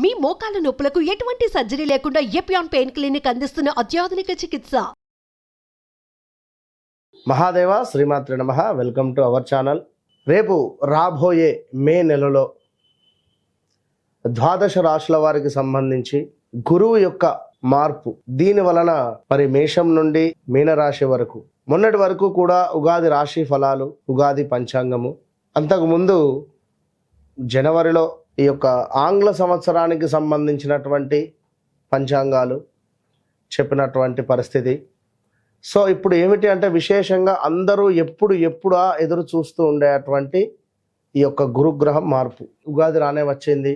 మీ మోకాల నొప్పులకు ఎటువంటి సర్జరీ లేకుండా ఎపియాన్ పెయిన్ క్లినిక్ అందిస్తున్న అత్యాధునిక చికిత్స. మహాదేవ శ్రీమాత్రి నమః. Welcome to our channel. రేపు రాబోయే మే నెలలో ద్వాదశ రాశుల వారికి సంబంధించి గురువు యొక్క మార్పు, దీని వలన మరి మేషం నుండి మీనరాశి వరకు, మొన్నటి వరకు కూడా ఉగాది రాశి ఫలాలు, ఉగాది పంచాంగము, అంతకుముందు జనవరిలో ఈ యొక్క ఆంగ్ల సంవత్సరానికి సంబంధించినటువంటి పంచాంగాలు చెప్పినటువంటి పరిస్థితి. సో ఇప్పుడు ఏమిటి అంటే విశేషంగా అందరూ ఎప్పుడా ఎదురు చూస్తూ ఉండేటువంటి ఈ యొక్క గురుగ్రహం మార్పు. ఉగాది రానే వచ్చింది,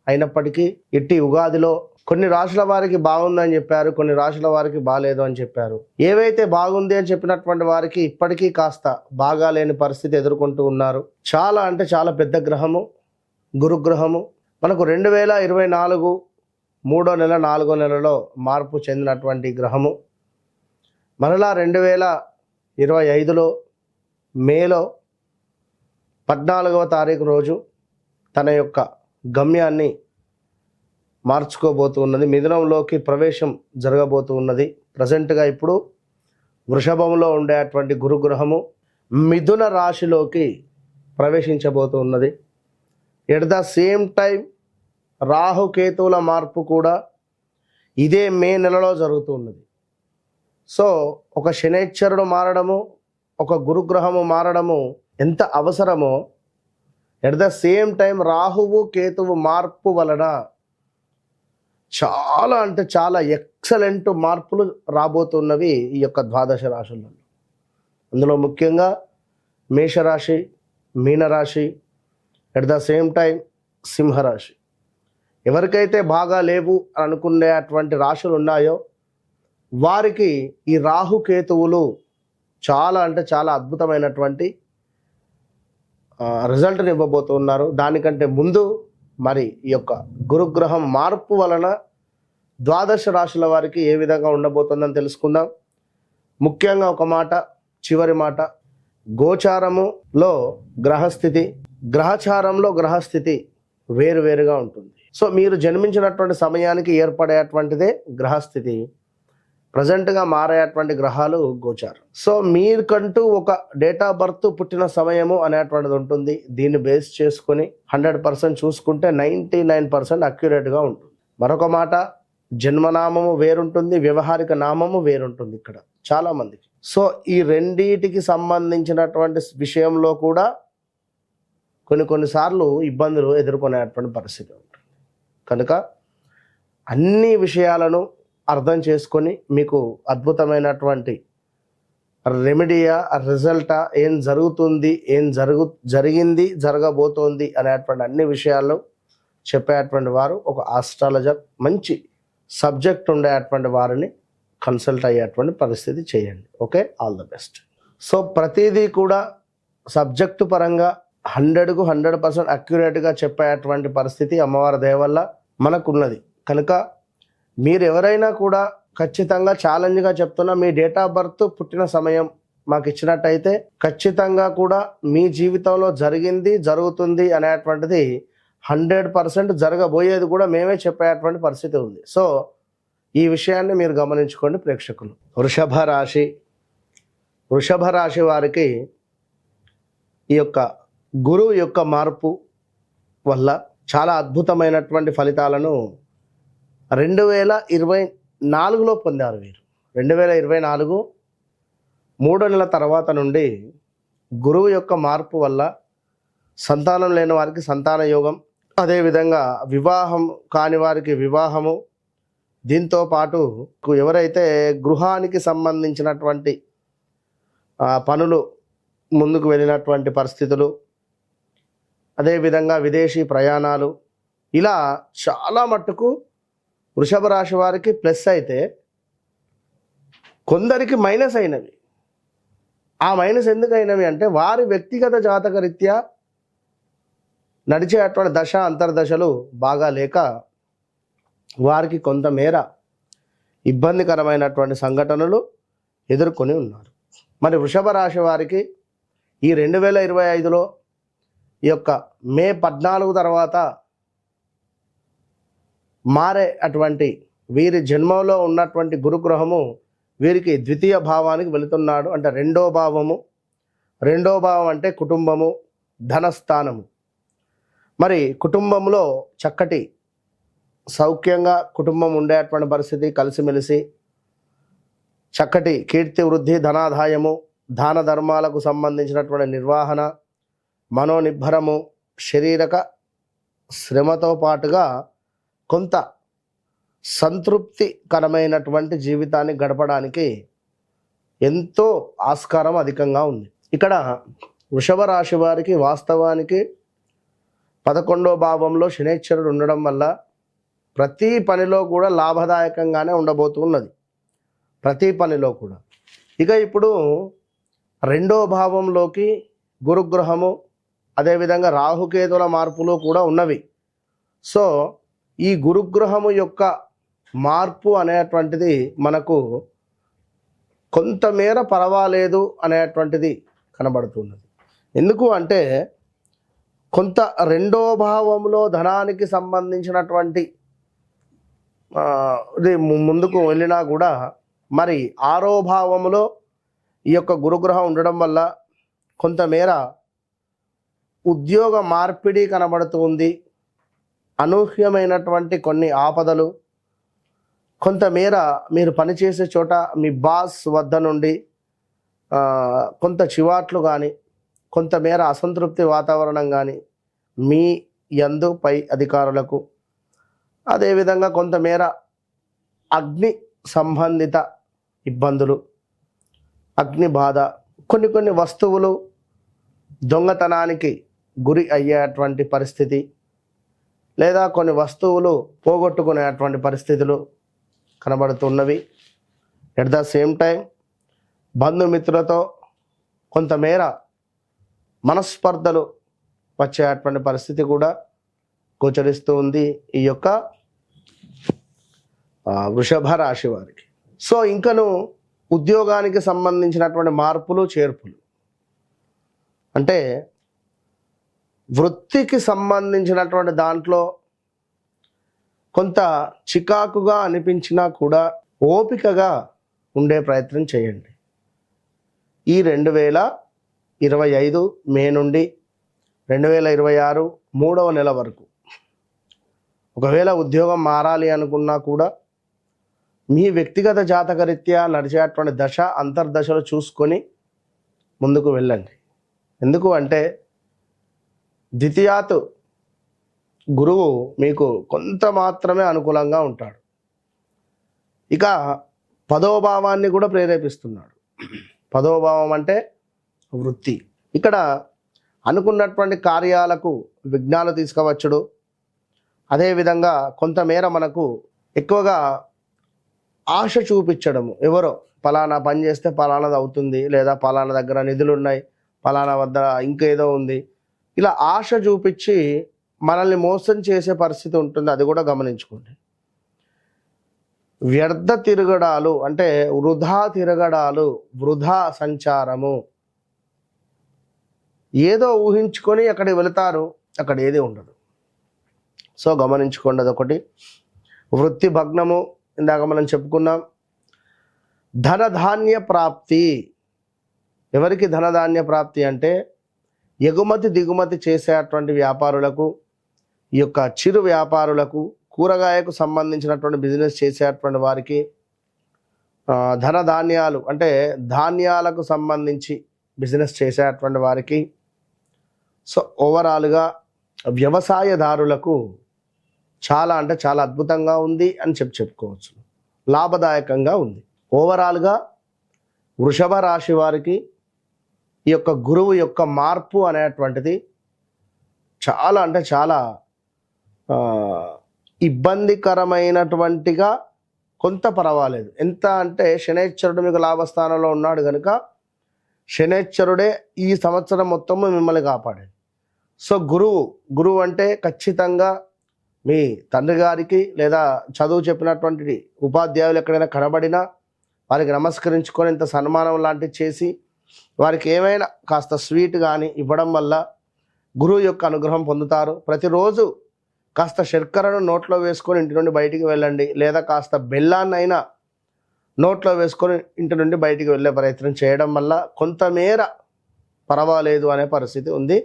అయినప్పటికీ ఇట్టి ఉగాదిలో కొన్ని రాశుల వారికి బాగుందని చెప్పారు, కొన్ని రాశుల వారికి బాగాలేదు అని చెప్పారు. ఏవైతే బాగుంది అని చెప్పినటువంటి వారికి ఇప్పటికీ కాస్త బాగాలేని పరిస్థితి ఎదుర్కొంటూ ఉన్నారు. చాలా అంటే చాలా పెద్ద గ్రహము గురుగ్రహము. మనకు 2024 3వ నెల 4వ నెలలో మార్పు చెందినటువంటి గ్రహము. మరలా 2025లో మేలో 14వ తారీఖు రోజు తన యొక్క గమ్యాన్ని మార్చుకోబోతున్నది, మిథునంలోకి ప్రవేశం జరగబోతూ ఉన్నది. ప్రజెంట్గా ఇప్పుడు వృషభంలో ఉండేటువంటి గురుగ్రహము మిథున రాశిలోకి ప్రవేశించబోతూ ఉన్నది. ఎట్ ద సేమ్ టైం రాహుకేతువుల మార్పు కూడా ఇదే మే నెలలో జరుగుతూ ఉన్నది. సో ఒక శనైశ్వరుడు మారడము, ఒక గురుగ్రహము మారడము ఎంత అవసరమో, ఎట్ ద సేమ్ టైం రాహువు కేతువు మార్పు వలన చాలా అంటే చాలా ఎక్సలెంట్ మార్పులు రాబోతున్నవి ఈ యొక్క ద్వాదశ రాశులలో. అందులో ముఖ్యంగా మేషరాశి, మీనరాశి, ఎట్ ద సేమ్ టైం సింహరాశి. ఎవరికైతే బాగా లేవు అని అనుకునేటువంటి రాశులు ఉన్నాయో వారికి ఈ రాహుకేతువులు చాలా అంటే చాలా అద్భుతమైనటువంటి రిజల్ట్ని ఇవ్వబోతున్నారు. దానికంటే ముందు మరి ఈ యొక్క గురుగ్రహం మార్పు వలన ద్వాదశ రాశుల వారికి ఏ విధంగా ఉండబోతుందని తెలుసుకుందాం. ముఖ్యంగా ఒక మాట, చివరి మాట, గోచారములో గ్రహస్థితి, గ్రహచారంలో గ్రహస్థితి వేరువేరుగా ఉంటుంది. సో మీరు జన్మించినటువంటి సమయానికి ఏర్పడేటువంటిదే గ్రహస్థితి. ప్రజెంట్గా మారేటువంటి గ్రహాలు గోచారం. సో మీకంటూ ఒక డేట్ ఆఫ్ బర్త్, పుట్టిన సమయము అనేటువంటిది ఉంటుంది. దీన్ని బేస్ చేసుకొని 100% చూసుకుంటే 99% అక్యురేట్గా ఉంటుంది. మరొక మాట, జన్మనామము వేరుంటుంది, వ్యవహారిక నామము వేరుంటుంది ఇక్కడ చాలామందికి. సో ఈ రెండిటికి సంబంధించినటువంటి విషయంలో కూడా కొన్నిసార్లు ఇబ్బందులు ఎదుర్కొనేటువంటి పరిస్థితి ఉంటుంది. కనుక అన్ని విషయాలను అర్థం చేసుకొని మీకు అద్భుతమైనటువంటి రెమెడీయా, రిజల్టా, ఏం జరుగుతుంది, ఏం జరిగింది, జరగబోతోంది అనేటువంటి అన్ని విషయాలు చెప్పేటువంటి వారు ఒక ఆస్ట్రాలజర్, మంచి సబ్జెక్ట్ ఉండేటువంటి వారిని కన్సల్ట్ అయ్యేటువంటి పరిస్థితి చేయండి. Okay, all the best. So ప్రతిదీ కూడా సబ్జెక్టు పరంగా 100కు 100% అక్యురేట్గా చెప్పేటువంటి పరిస్థితి అమ్మవారి దయ వల్ల మనకున్నది. కనుక మీరు ఎవరైనా కూడా ఖచ్చితంగా ఛాలెంజ్గా చెప్తున్నా, మీ డేట్ ఆఫ్ బర్త్, పుట్టిన సమయం మాకు ఇచ్చినట్టయితే ఖచ్చితంగా కూడా మీ జీవితంలో జరిగింది, జరుగుతుంది అనేటువంటిది 100% జరగబోయేది కూడా మేమే చెప్పేటువంటి పరిస్థితి ఉంది. సో ఈ విషయాన్ని మీరు గమనించుకోండి ప్రేక్షకులు. వృషభ రాశి వారికి ఈ యొక్క గురువు యొక్క మార్పు వల్ల చాలా అద్భుతమైనటువంటి ఫలితాలను 2024లో పొందారు వీరు. 2024 3వ నెల తర్వాత నుండి గురువు యొక్క మార్పు వల్ల సంతానం లేని వారికి సంతాన యోగం, అదేవిధంగా వివాహం కాని వారికి వివాహము, దీంతో పాటు ఎవరైతే గృహానికి సంబంధించినటువంటి పనులు ముందుకు వెళ్ళినటువంటి పరిస్థితులు, అదేవిధంగా విదేశీ ప్రయాణాలు, ఇలా చాలా మట్టుకు వృషభ రాశి వారికి ప్లస్ అయితే కొందరికి మైనస్ అయినవి. ఆ మైనస్ ఎందుకు అయినవి అంటే వారి వ్యక్తిగత జాతక రీత్యా నడిచేటువంటి దశ అంతర్దశలు బాగా లేక వారికి కొంతమేర ఇబ్బందికరమైనటువంటి సంఘటనలు ఎదుర్కొని ఉన్నారు. మరి వృషభ రాశి వారికి ఈ 2025లో ఈ యొక్క మే 14 తర్వాత మారే అటువంటి వీరి జన్మంలో ఉన్నటువంటి గురుగ్రహము వీరికి ద్వితీయ భావానికి వెళుతున్నాడు. అంటే రెండో భావం అంటే కుటుంబము, ధనస్థానము. మరి కుటుంబంలో చక్కటి సౌఖ్యంగా కుటుంబం ఉండేటువంటి పరిస్థితి, కలిసిమెలిసి చక్కటి కీర్తి వృద్ధి, ధనాదాయము, దాన ధర్మాలకు సంబంధించినటువంటి నిర్వహణ, మనోనిబ్బరము, శారీరక శ్రమతో పాటుగా కొంత సంతృప్తికరమైనటువంటి జీవితాన్ని గడపడానికి ఎంతో ఆస్కారం అధికంగా ఉంది. ఇక్కడ వృషభ రాశి వారికి వాస్తవానికి 11వ భావంలో శనైశ్వరుడు ఉండడం వల్ల ప్రతి పనిలో కూడా లాభదాయకంగానే ఉండబోతున్నది, ప్రతి పనిలో కూడా. ఇక ఇప్పుడు 2వ భావంలోకి గురుగ్రహము, అదేవిధంగా రాహుకేతుల మార్పులు కూడా ఉన్నవి. సో ఈ గురుగ్రహము యొక్క మార్పు అనేటువంటిది మనకు కొంతమేర పర్వాలేదు అనేటువంటిది కనబడుతున్నది. ఎందుకు అంటే కొంత 2వ భావంలో ధనానికి సంబంధించినటువంటి ముందుకు వెళ్ళినా కూడా మరి 6వ భావంలో ఈ యొక్క గురుగ్రహం ఉండడం వల్ల కొంతమేర ఉద్యోగ మార్పిడి కనబడుతుంది. అనూహ్యమైనటువంటి కొన్ని ఆపదలు, కొంతమేర మీరు పనిచేసే చోట మీ బాస్ వద్ద నుండి కొంత చివాట్లు కానీ, కొంతమేర అసంతృప్తి వాతావరణం కానీ మీ యందు పై అధికారులకు, అదేవిధంగా కొంతమేర అగ్ని సంబంధిత ఇబ్బందులు, అగ్ని బాధ, కొన్ని వస్తువులు దొంగతనానికి గురి అయ్యేటువంటి పరిస్థితి, లేదా కొన్ని వస్తువులు పోగొట్టుకునేటువంటి పరిస్థితులు కనబడుతున్నవి. ఎట్ ద సేమ్ టైం బంధుమిత్రులతో కొంతమేర మనస్పర్ధలు వచ్చేటువంటి పరిస్థితి కూడా గోచరిస్తూ ఉంది ఈ యొక్క వృషభ రాశి వారికి. సో ఇంకను ఉద్యోగానికి సంబంధించినటువంటి మార్పులు చేర్పులు, అంటే వృత్తికి సంబంధించినటువంటి దాంట్లో కొంత చికాకుగా అనిపించినా కూడా ఓపికగా ఉండే ప్రయత్నం చేయండి. ఈ 2025 మే నుండి 2026 3వ నెల వరకు ఒకవేళ ఉద్యోగం మారాలి అనుకున్నా కూడా మీ వ్యక్తిగత జాతకరీత్యా నడిచేటువంటి దశ అంతర్దశలు చూసుకొని ముందుకు వెళ్ళండి. ఎందుకు అంటే ద్వితీయాత్ గురువు మీకు కొంత మాత్రమే అనుకూలంగా ఉంటాడు. ఇక 10వ భావాన్ని కూడా ప్రేరేపిస్తున్నాడు. 10వ భావం అంటే వృత్తి. ఇక్కడ అనుకున్నటువంటి కార్యాలకు విఘ్నాలు తీసుకువచ్చుడు, అదేవిధంగా కొంతమేర మనకు ఎక్కువగా ఆశ చూపించడము, ఎవరో పలానా పని చేస్తే పలానాది అవుతుంది, లేదా పలానా దగ్గర నిధులు ఉన్నాయి, పలానా వద్ద ఇంకేదో ఉంది, ఇలా ఆశ చూపించి మనల్ని మోసం చేసే పరిస్థితి ఉంటుంది. అది కూడా గమనించుకోండి. వ్యర్థ తిరగడాలు అంటే వృధా తిరగడాలు, వృధా సంచారము, ఏదో ఊహించుకొని అక్కడికి వెళతారు, అక్కడ ఏది ఉండదు. సో గమనించుకోండి. అదొకటి. వృత్తి భగ్నము, ఇందాక మనం చెప్పుకున్నాం. ధనధాన్య ప్రాప్తి. ఎవరికి ధనధాన్య ప్రాప్తి అంటే ఎగుమతి దిగుమతి చేసేటువంటి వ్యాపారులకు, ఈ యొక్క చిరు వ్యాపారులకు, కూరగాయకు సంబంధించినటువంటి బిజినెస్ చేసేటువంటి వారికి, ధనధాన్యాలు అంటే ధాన్యాలకు సంబంధించి బిజినెస్ చేసేటువంటి వారికి, సో ఓవరాల్గా వ్యవసాయదారులకు చాలా అంటే చాలా అద్భుతంగా ఉంది అని చెప్పుకోవచ్చు. లాభదాయకంగా ఉంది. ఓవరాల్గా వృషభ రాశి వారికి ఈ యొక్క గురువు యొక్క మార్పు అనేటువంటిది చాలా అంటే చాలా ఇబ్బందికరమైనటువంటిగా కొంత పర్వాలేదు. ఎంత అంటే శనైశ్వరుడు మీకు లాభస్థానంలో ఉన్నాడు కనుక శనైశ్వరుడే ఈ సంవత్సరం మొత్తము మిమ్మల్ని కాపాడాడు. సో గురువు అంటే ఖచ్చితంగా మీ తండ్రి గారికి లేదా చదువు చెప్పినటువంటి ఉపాధ్యాయులు ఎక్కడైనా కనబడినా వారికి నమస్కరించుకొని ఇంత సన్మానం లాంటివి చేసి వారికి ఏమైనా కాస్త స్వీట్ కానీ ఇవ్వడం వల్ల గురువు యొక్క అనుగ్రహం పొందుతారు. ప్రతిరోజు కాస్త శర్కరను నోట్లో వేసుకొని ఇంటి నుండి బయటికి వెళ్ళండి, లేదా కాస్త బెల్లాన్నైనా నోట్లో వేసుకొని ఇంటి నుండి బయటికి వెళ్ళే ప్రయత్నం చేయడం వల్ల కొంతమేర పర్వాలేదు అనే పరిస్థితి ఉంది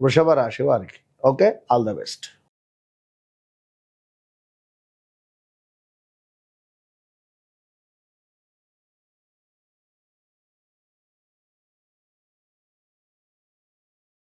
వృషభ రాశి వారికి. Okay, all the best.